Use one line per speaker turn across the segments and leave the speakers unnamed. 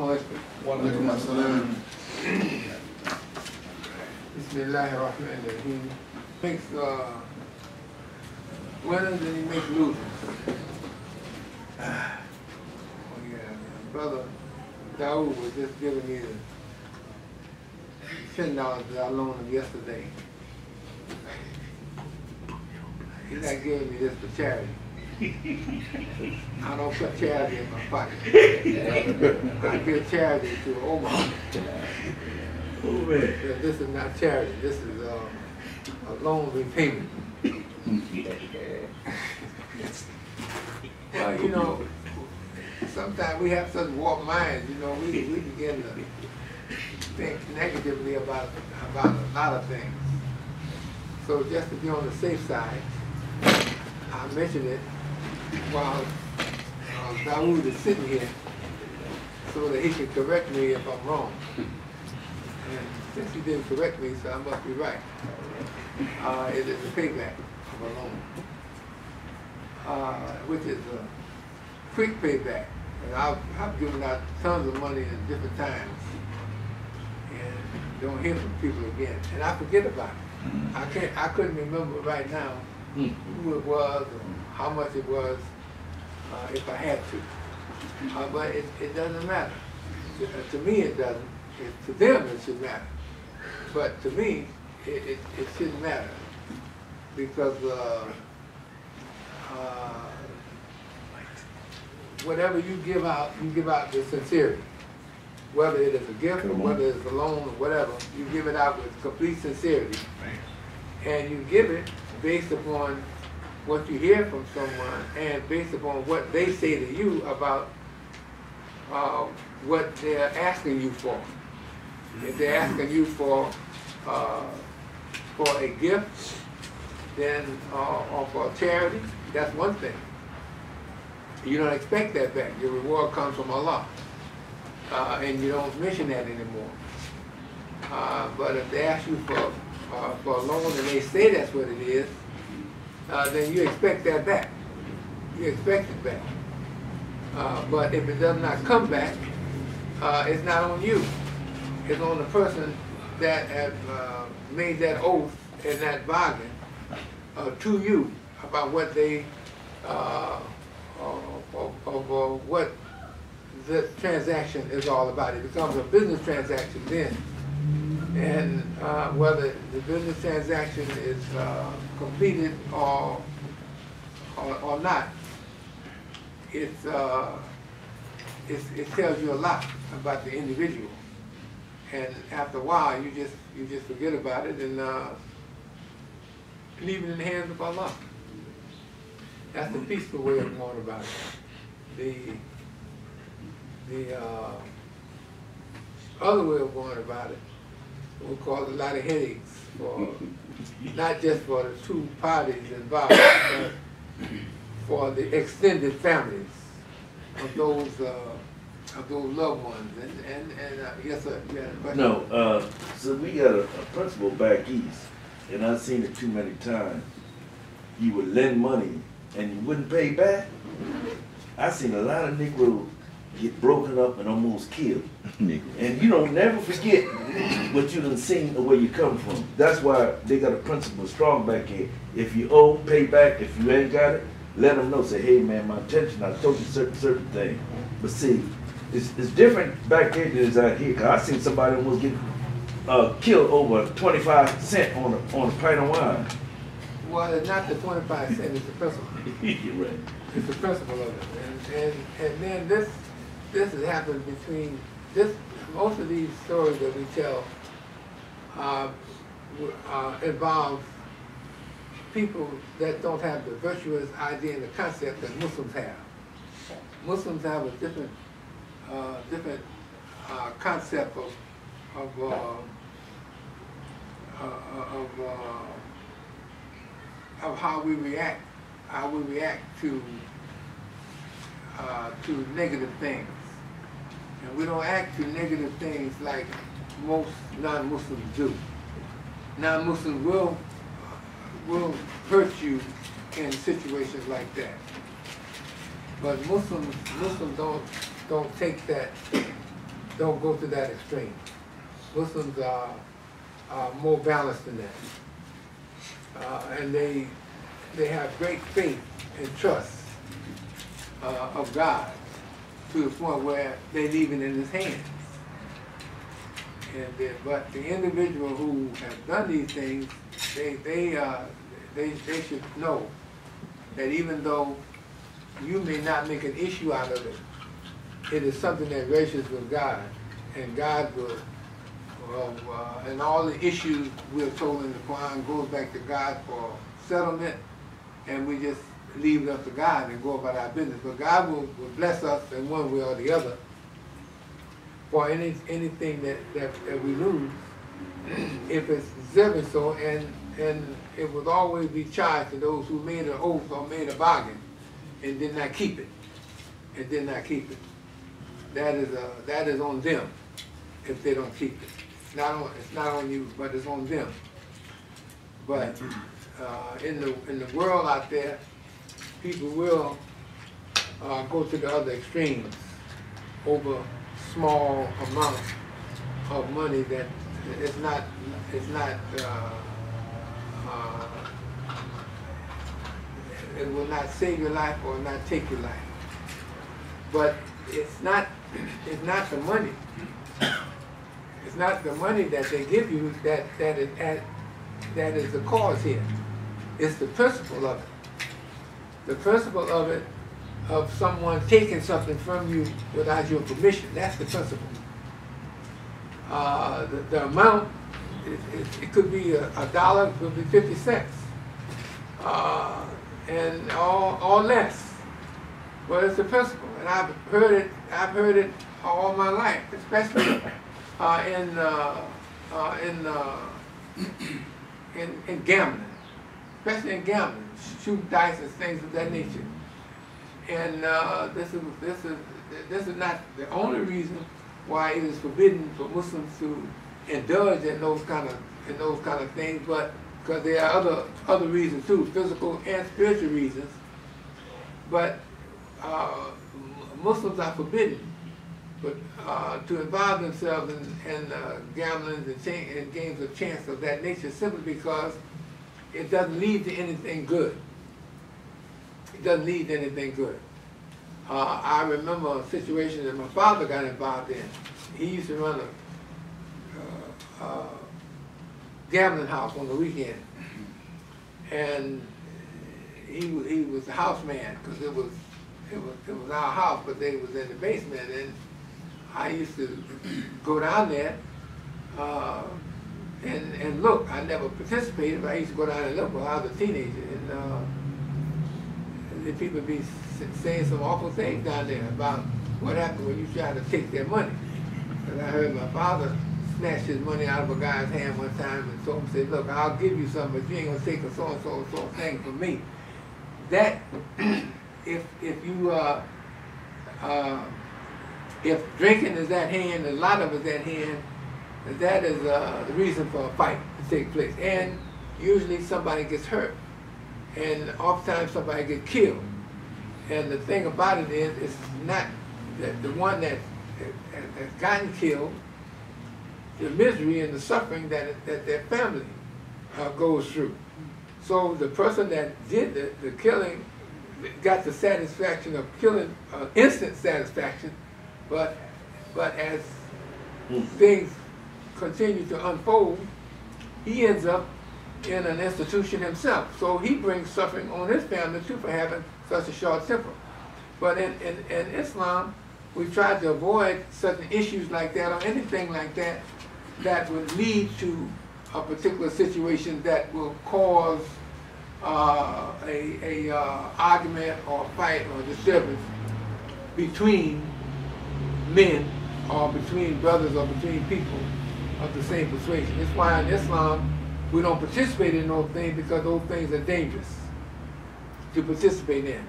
Assalamu alaikum. Bismillahirrahmanirrahim. Makes winners and he makes losers. Oh yeah, brother Dawood was just giving me the $10 that I loaned him yesterday. He's not giving me this for charity. I don't put charity in my pocket. I give charity to Omar. This is not charity. This is a loan repayment. Well, you know, sometimes we have such warped minds. You know, we begin to think negatively about a lot of things. So just to be on the safe side, I mentioned it while Dawood is sitting here so that he can correct me if I'm wrong. And since he didn't correct me, so I must be right. It is a payback of a loan, which is a quick payback. And I've given out tons of money at different times and don't hear from people again. And I forget about it. I couldn't remember right now who it was or how much it was if I had to. But it doesn't matter. To me it doesn't. To them it should matter. But to me it shouldn't matter because whatever you give out with sincerity. Whether it is a gift or whether it's a loan or whatever, you give it out with complete sincerity. And you give it based upon what you hear from someone and based upon what they say to you about what they're asking you for. If they're asking you for a gift, then or for a charity, that's one thing. You don't expect that back. Your reward comes from Allah, and you don't mention that anymore. But if they ask you for a loan and they say that's what it is, then you expect that back. You expect it back. But if it does not come back, it's not on you. It's on the person that has made that oath and that bargain to you about what they, what the transaction is all about. It becomes a business transaction then. And whether the business transaction is completed or not, it tells you a lot about the individual. And after a while, you just forget about it and leave it in the hands of Allah. That's the peaceful way of going about it. The other way of going about it will cause a lot of headaches for not just for the two parties involved, but for the extended families of those loved ones. And yes, sir. You had a question?
No. So we got a principal back east, and I've seen it too many times. You would lend money and you wouldn't pay back. I've seen a lot of Negroes get broken up and almost killed. And you don't never forget what you done seen or where you come from. That's why they got a principle strong back here. If you owe, pay back. If you ain't got it, let them know. Say, hey man, my intention, I told you certain thing. But see, it's different back there than it is out here. Cause I seen somebody almost get killed over 25 cents on a pint of wine.
Well, it's not the 25 cents, it's the principle.
You're right.
It's the principle of it. And then this has happened between most of these stories that we tell involve people that don't have the virtuous idea and the concept that Muslims have. Muslims have a different concept of how we react to negative things. And we don't act to negative things like most non-Muslims do. Non-Muslims will hurt you in situations like that. But Muslims don't take that don't go to that extreme. Muslims are more balanced than that. And they have great faith and trust of God to the point where they leave it in His hands. But the individual who have done these things, they should know that even though you may not make an issue out of it, it is something that rests with God, and God will, and all the issues we're told in the Quran goes back to God for settlement, and we just leave it up to God and go about our business. But God will bless us in one way or the other for anything that we lose, if it's deserving so, and it will always be charged to those who made an oath or made a bargain and did not keep it, That is on them if they don't keep it. It's not on you, but it's on them. But in the world out there, people will go to the other extremes over small amounts of money that it's not it will not save your life or not take your life. But it's not the money. It's not the money that they give you that is the cause here. It's the principle of it. The principle of it, of someone taking something from you without your permission. That's the principle. The amount, it could be $1, it could be 50 cents, and or less. But it's the principle, and I've heard it all my life, especially in gambling, shooting dice and things of that nature. And this is not the only reason why it is forbidden for Muslims to indulge in those kind of things, but because there are other reasons too, physical and spiritual reasons. But Muslims are forbidden, but to involve themselves in gambling and games of chance of that nature, simply because it doesn't lead to anything good. It doesn't lead to anything good. I remember a situation that my father got involved in. He used to run a gambling house on the weekend, and he was the house man, because it was our house, but they was in the basement, and I used to go down there and look. I never participated, but I used to go down and look when I was a teenager, and the people be saying some awful things down there about what happened when you try to take their money. Because I heard my father snatch his money out of a guy's hand one time and told him, said, look, I'll give you some, but you ain't gonna take a so-and-so thing from me. That, if drinking is at hand, a lot of it's at hand, that is the reason for a fight to take place. And usually somebody gets hurt, and oftentimes somebody gets killed. And the thing about it is, it's not that the one that's gotten killed, the misery and the suffering that their family goes through. So the person that did the killing got the satisfaction of killing, instant satisfaction, but as things continue to unfold, he ends up in an institution himself. So he brings suffering on his family too for having such a short temper. But in Islam, we try to avoid certain issues like that or anything like that that would lead to a particular situation that will cause a argument or fight or disturbance between men or between brothers or between people of the same persuasion. That's why in Islam we don't participate in those things, because those things are dangerous to participate in,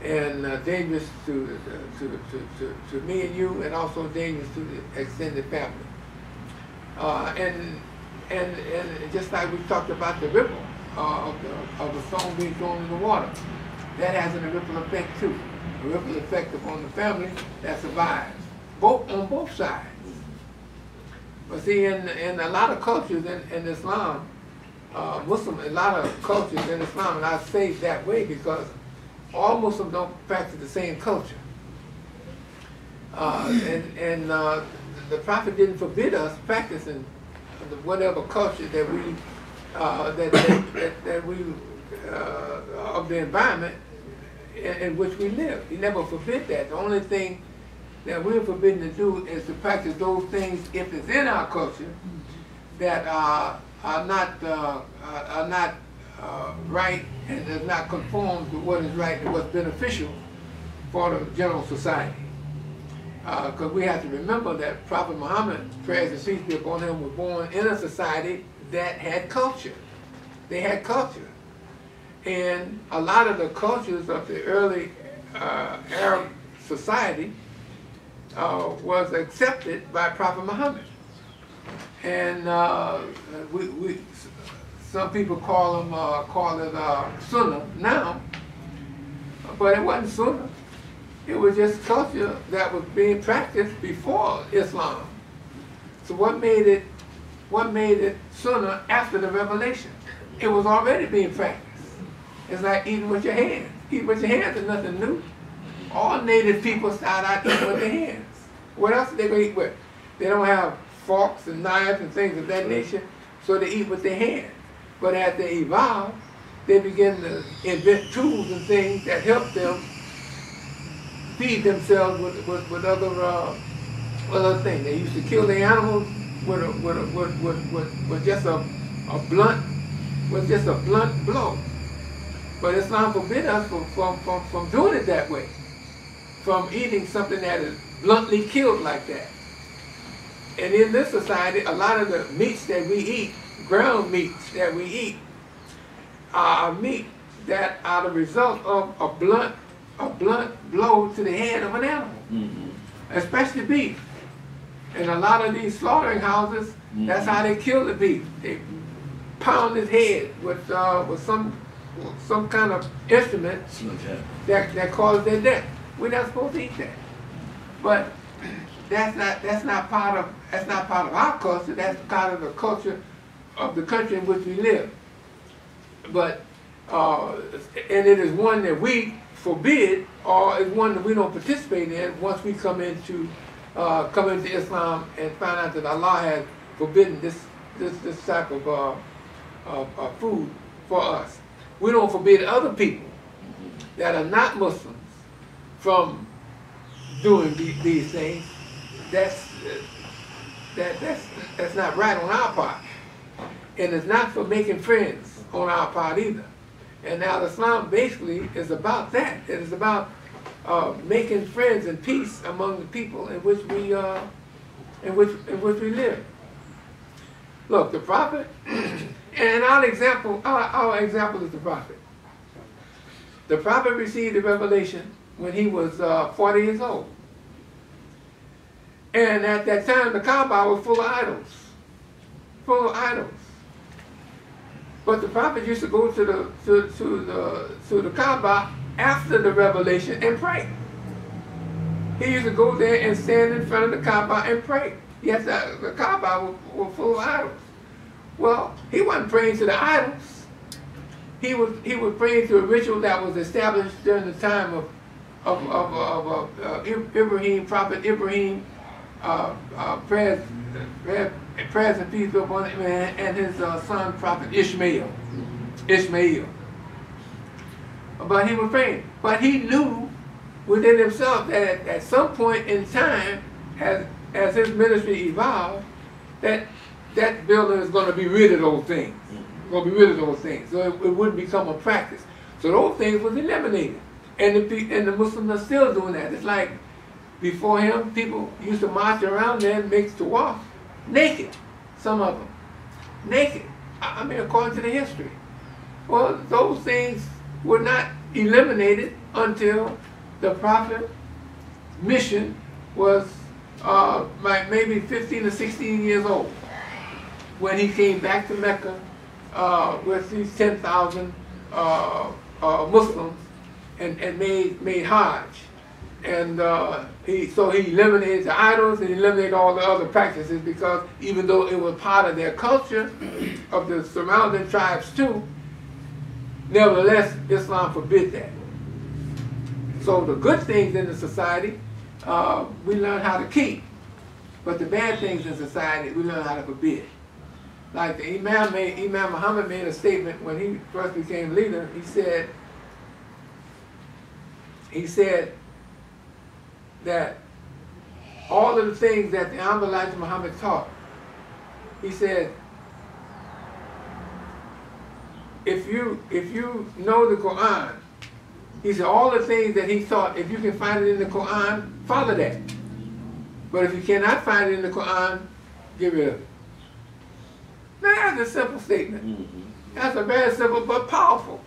and dangerous to me and you, and also dangerous to the extended family. And just like we talked about the ripple of the stone being thrown in the water, that has a ripple effect too, a ripple effect upon the family that survives. on both sides. But see, in a lot of cultures in Islam, Muslim, a lot of cultures in Islam, and I say it that way because all Muslims don't practice the same culture. The Prophet didn't forbid us practicing whatever culture that we of the environment in which we live. He never forbid that. The only thing that we're forbidden to do is to practice those things if it's in our culture that are not right and does not conform to what is right and what's beneficial for the general society. Because we have to remember that Prophet Muhammad, praise and peace be upon him, was born in a society that had culture. They had culture. And a lot of the cultures of the early Arab society was accepted by Prophet Muhammad. And some people call it Sunnah now, but it wasn't Sunnah. It was just culture that was being practiced before Islam. So what made it Sunnah after the revelation? It was already being practiced. It's like eating with your hands. Eating with your hands is nothing new. All native people start out eating with their hands. What else are they going to eat with? They don't have forks and knives and things of that nature, so they eat with their hands. But as they evolve, they begin to invent tools and things that help them feed themselves with other things. They used to kill the animals with just a blunt blow. But Islam forbid us from doing it that way, from eating something that is bluntly killed like that. And in this society, a lot of the meats that we eat, ground meats that we eat, are meat that are the result of a blunt blow to the head of an animal, especially beef. In a lot of these slaughtering houses, that's how they kill the beef. They pound his head with some kind of instrument that causes their death. We're not supposed to eat that. But that's not part of our culture. That's part of the culture of the country in which we live. But and it is one that we forbid, or is one that we don't participate in once we come into Islam and find out that Allah has forbidden this type of food for us. We don't forbid other people that are not Muslims from doing these things. That's not right on our part, and it's not for making friends on our part either. And now Islam basically is about that. It is about making friends and peace among the people in which we live. Look, the Prophet, and our example is the Prophet. The Prophet received the revelation when he was 40 years old. And at that time, the Kaaba was full of idols. Full of idols. But the Prophet used to go to the Kaaba after the revelation and pray. He used to go there and stand in front of the Kaaba and pray. Yes, the Kaaba was full of idols. Well, he wasn't praying to the idols. He was praying to a ritual that was established during the time of Ibrahim, Prophet Ibrahim, prayers and peace be upon him, and his son, Prophet Ishmael. But he was praying. But he knew within himself that at some point in time, as his ministry evolved, that building is going to be rid of those things. So it wouldn't become a practice. So those things was eliminated. And the Muslims are still doing that. It's like before him, people used to march around there and make tawaf naked. Some of them. Naked. I mean, according to the history. Well, those things were not eliminated until the Prophet's mission was like maybe 15 or 16 years old, when he came back to Mecca with these 10,000 Muslims and made Hajj. he eliminated the idols and eliminated all the other practices, because even though it was part of their culture, of the surrounding tribes too, nevertheless, Islam forbid that. So the good things in the society, we learn how to keep. But the bad things in society, we learn how to forbid. Like the Imam Muhammad made a statement when he first became leader. He said that all of the things that the Honorable Elijah Muhammad taught, he said, if you know the Quran, he said all the things that he taught, if you can find it in the Quran, follow that. But if you cannot find it in the Quran, give it up. Now that's a simple statement. That's a very simple but powerful.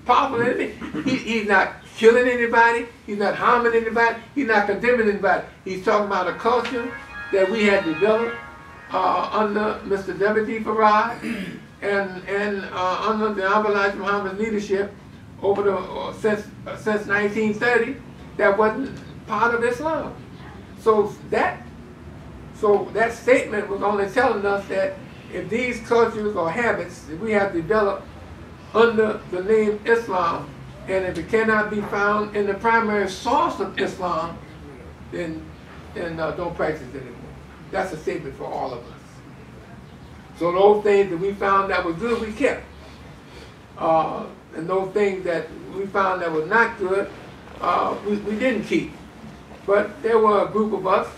Powerful, isn't it? He's not killing anybody. He's not harming anybody. He's not condemning anybody. He's talking about a culture that we had developed under Mr. W.D. Farad and under the Honorable Elijah Muhammad's leadership over the since 1930. That wasn't part of Islam. So that statement was only telling us that if these cultures or habits that we have developed under the name Islam, and if it cannot be found in the primary source of Islam, then don't practice it anymore. That's a statement for all of us. So those things that we found that were good, we kept. And those things that we found that were not good, we didn't keep. But there were a group of us,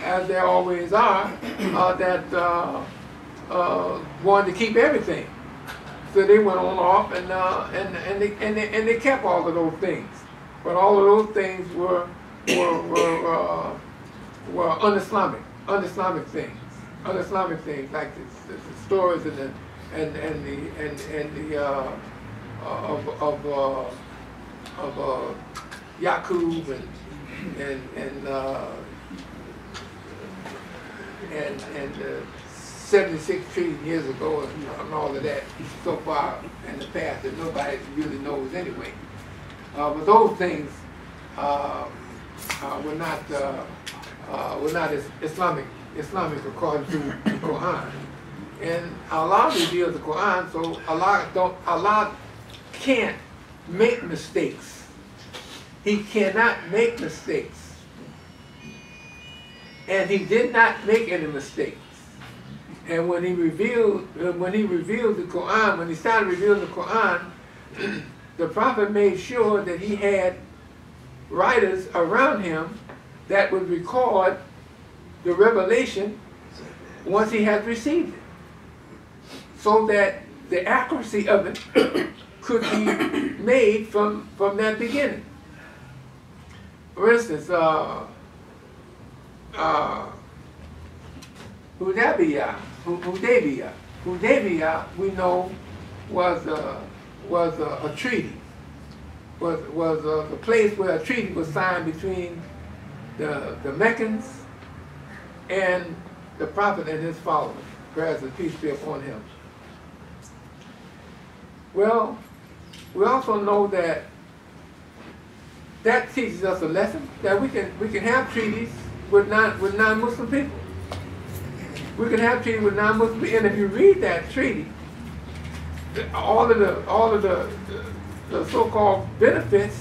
as there always are, that wanted to keep everything. So they went on off and they kept all of those things. But all of those things were un-Islamic things. Un-Islamic things, like the stories of Yaqub and 76 trillion years ago and all of that, so far in the past that nobody really knows anyway. But those things were not Islamic according to the Quran. And Allah reveals the Quran, so Allah can't make mistakes. He cannot make mistakes. And he did not make any mistakes. And when he revealed the Quran, when he started revealing the Quran, the Prophet made sure that he had writers around him that would record the revelation once he had received it, so that the accuracy of it could be made from that beginning. For instance, Hudaybiyah, we know, was a treaty. Was the place where a treaty was signed between the Meccans and the Prophet and his followers, prayers and peace be upon him. Well, we also know that teaches us a lesson that we can have treaties with non-Muslim people. We can have treaties with non-Muslim people, and if you read that treaty, all of the so-called benefits